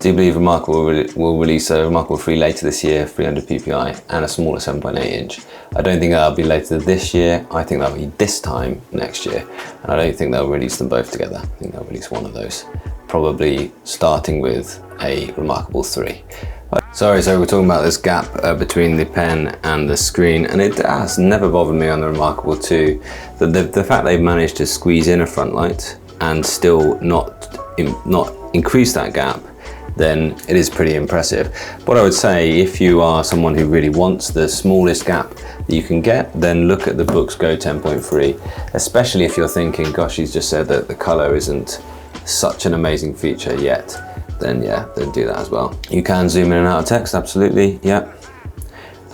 I do believe reMarkable will release a reMarkable 3 later this year, 300 ppi, and a smaller 7.8 inch. I don't think that'll be later this year. I think that'll be this time next year. And I don't think they'll release them both together. I think they'll release one of those, probably starting with a reMarkable 3. Sorry, so we're talking about this gap between the pen and the screen, and it has never bothered me on the reMarkable 2. The fact they've managed to squeeze in a front light and still not increase that gap, then it is pretty impressive. What I would say, if you are someone who really wants the smallest gap that you can get, then look at the Boox Go 10.3, especially if you're thinking, gosh, he's just said that the color isn't such an amazing feature yet, then yeah, then do that as well. You can zoom in and out of text, absolutely, yeah.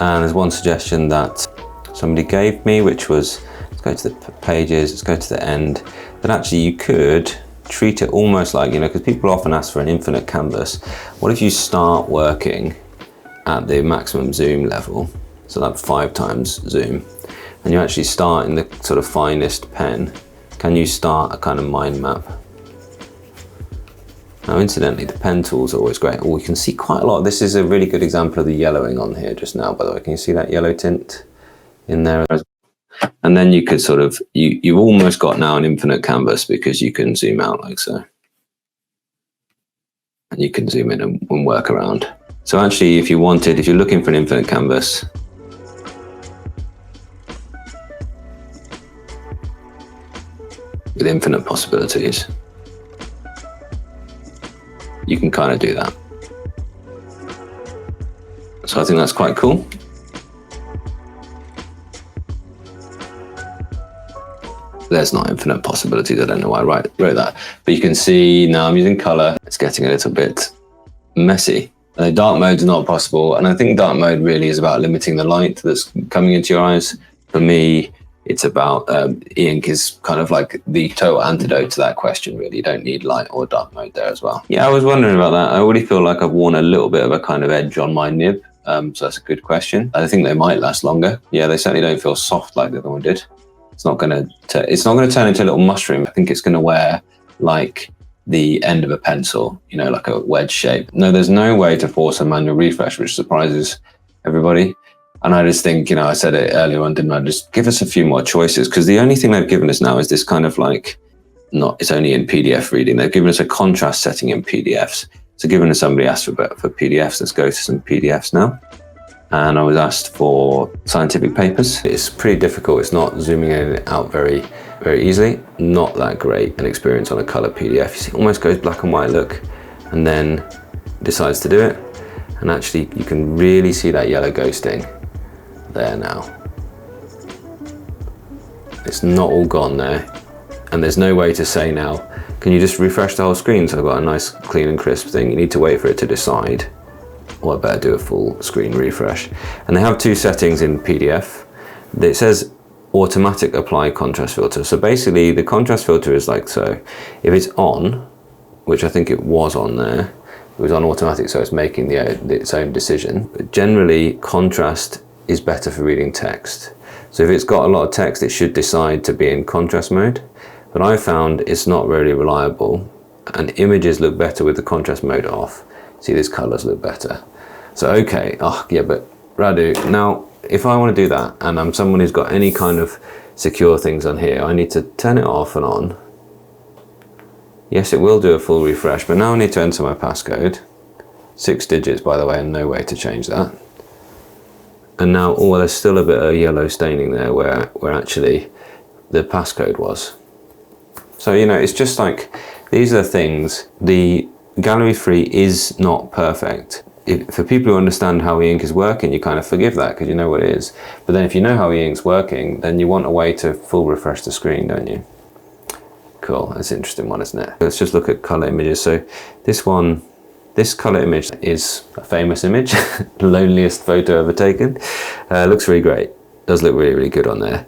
And there's one suggestion that somebody gave me, which was, let's go to the pages, let's go to the end, that actually you could treat it almost like, because people often ask for an infinite canvas. What if you start working at the maximum zoom level, so like 5 times zoom, and you actually start in the sort of finest pen? Can you start a kind of mind map? Now, incidentally, the pen tools are always great. Oh, you can see quite a lot. This is a really good example of the yellowing on here just now, by the way. Can you see that yellow tint in there? And then you could sort of, you've almost got now an infinite canvas, because you can zoom out like so. And you can zoom in and work around. So actually, if you're looking for an infinite canvas, with infinite possibilities, you can kind of do that. So I think that's quite cool. There's not infinite possibilities. I don't know why I wrote that, but you can see now I'm using color. It's getting a little bit messy. Dark mode is not possible, and I think dark mode really is about limiting the light that's coming into your eyes. For me, it's about e-ink is kind of like the total antidote to that question, really. You don't need light or dark mode there as well. Yeah, I was wondering about that. I already feel like I've worn a little bit of a kind of edge on my nib, so that's a good question. I think they might last longer. Yeah, they certainly don't feel soft like the other one did. It's not going to turn into a little mushroom. I think it's going to wear like the end of a pencil, like a wedge shape. No, there's no way to force a manual refresh, which surprises everybody. And I just think, I said it earlier on, didn't I? Just give us a few more choices, because the only thing they've given us now is this kind of like, it's only in PDF reading. They've given us a contrast setting in PDFs. So given that somebody asked for PDFs, let's go to some PDFs now. And I was asked for scientific papers. It's pretty difficult. It's not zooming in and out very, very easily. Not that great an experience on a color PDF. You see, it almost goes black and white, look, and then decides to do it. And actually, you can really see that yellow ghosting there now. It's not all gone there. And there's no way to say now, can you just refresh the whole screen so I've got a nice clean and crisp thing? You need to wait for it to decide. Or I better do a full screen refresh. And they have 2 settings in PDF. It says automatic apply contrast filter. So basically the contrast filter is like so. If it's on, which I think it was on there, it was on automatic, so it's making its own decision. But generally, contrast is better for reading text. So if it's got a lot of text, it should decide to be in contrast mode. But I found it's not really reliable, and images look better with the contrast mode off. See, these colors look better. So, okay, yeah, but Radu, now, if I want to do that, and I'm someone who's got any kind of secure things on here, I need to turn it off and on. Yes, it will do a full refresh, but now I need to enter my passcode. 6 digits, by the way, and no way to change that. And now, there's still a bit of yellow staining there where actually the passcode was. So, it's just like, these are things. The Gallery Free is not perfect. For people who understand how e-ink is working, you kind of forgive that because you know what it is. But then if you know how e-ink's working, then you want a way to full refresh the screen, don't you? Cool, that's an interesting one, isn't it? Let's just look at color images. So this color image is a famous image, the loneliest photo ever taken. Looks really great. Does look really, really good on there.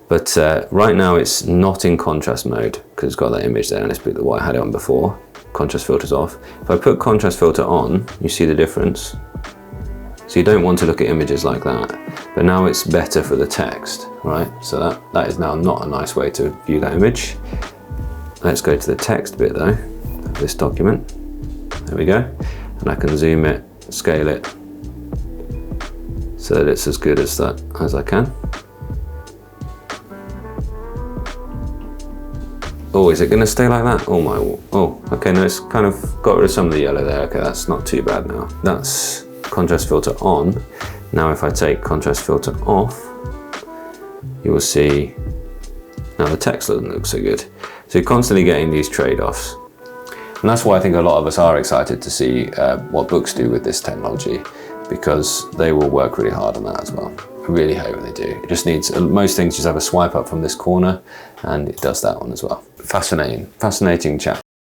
But right now it's not in contrast mode because it's got that image there, and it's what I had it on before. Contrast filter's off. If I put contrast filter on, you see the difference. So you don't want to look at images like that, but now it's better for the text, right? So that is now not a nice way to view that image. Let's go to the text bit though, of this document. There we go. and I can zoom it, scale it, so that it's as good as that as I can. Oh, is it going to stay like that? Oh my, oh, okay, no, it's kind of got rid of some of the yellow there. Okay, that's not too bad now. That's contrast filter on. Now if I take contrast filter off, you will see now the text doesn't look so good. So you're constantly getting these trade-offs. And that's why I think a lot of us are excited to see what Boox do with this technology, because they will work really hard on that as well. I really hope they do. It just needs, most things just have a swipe up from this corner, and it does that one as well. Fascinating chat.